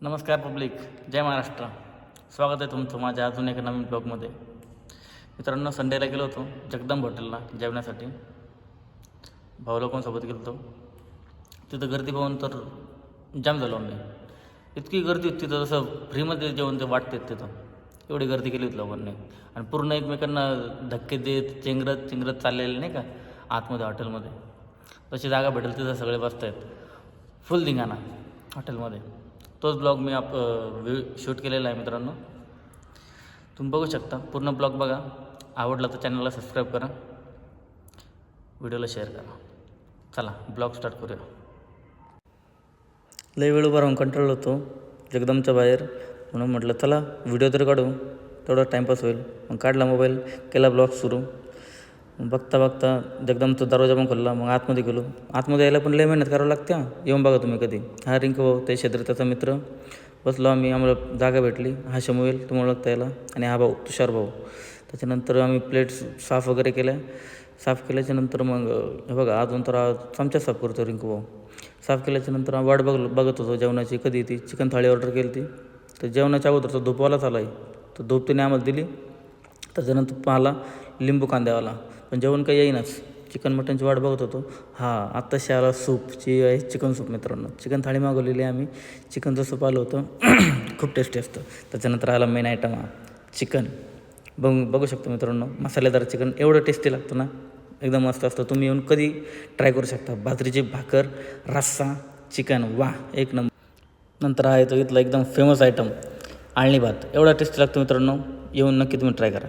नमस्कार पब्लिक, जय महाराष्ट्र. स्वागत आहे तुमचं माझ्या अजून एका नवीन ब्लॉगमध्ये. मित्रांनो, संडेला गेलो होतो जगदंब हॉटेलला जेवण्यासाठी. भाऊ लोकांसोबत गेलो होतो. तिथं गर्दी पाहून तर जाम झालो आम्ही. इतकी गर्दी होती तिथं, जसं फ्रीमध्ये जेवण ते वाटतात तिथं. एवढी गर्दी केली होती लोकांनी आणि पूर्ण एकमेकांना धक्के देत चिंगरत चाललेले नाही का आतमध्ये हॉटेलमध्ये. तशी जागा भेटेल तिथं सगळे बसत आहेत, फुल धिंगाणा हॉटेलमध्ये. तोच ब्लॉग मी शूट केलेला आहे मित्रांनो. तुम्ही बघू शकता, पूर्ण ब्लॉग बघा. आवडला तर चॅनलला सबस्क्राईब करा, व्हिडिओला शेअर करा. चला ब्लॉग स्टार्ट करूया. लई वेळ उभा राहून कंटाळलो होतो जगदमच्या बाहेर, म्हणून म्हटलं चला व्हिडिओ तरी काढू, तेवढा टाईमपास होईल. मग काढला मोबाईल, केला ब्लॉग सुरू. बघता जगदमचा दरवाजा पण खोलला. मग आतमध्ये गेलो. आतमध्ये यायला पण लय मेहनत करावं लागते. येऊन बघा तुम्ही कधी. हा रिंकू भाऊ, ते शेजारी मित्र. बसलो आम्ही, आम्हाला जागा भेटली. हा शमुएल, तुम्हाला ओळखता यायला. आणि हा भाऊ तुषार भाऊ. त्याच्यानंतर आम्ही प्लेट्स साफ वगैरे केल्या. साफ केल्याच्यानंतर मग हे बघा, अजून तर चमचा साफ करतो रिंकू भाऊ. साफ केल्याच्यानंतर वाट बघत होतो जेवणाची, कधी ती चिकन थाळी ऑर्डर केली ती. तर जेवणाच्या अगोदरचा धूपवालाच आला आहे. तर धूप तिने आम्हाला दिली. त्याच्यानंतर पाहिला लिंबू कांद्यावाला, पण जेवण काही येईनाच. चिकन मटनची वाट बघत होतो. आत्ताशी आला सूपची आहे, चिकन सूप. मित्रांनो, चिकन थाळी मागवलेली आहे आम्ही. चिकनचं सूप आलं होतं. खूप टेस्टी असतं. त्याच्यानंतर आला मेन आयटम हा चिकन. बघू शकतो मित्रांनो, मसालेदार चिकन एवढं टेस्टी लागतं ना, एकदम मस्त असतं. तुम्ही येऊन कधी ट्राय करू शकता. बाजरीची भाकर, रस्सा, चिकन, वा एक नंबर. नंतर आहे तो इथला एकदम फेमस आयटम आळणी भात. एवढा टेस्टी लागतो मित्रांनो. येऊन नक्की तुम्ही ट्राय करा.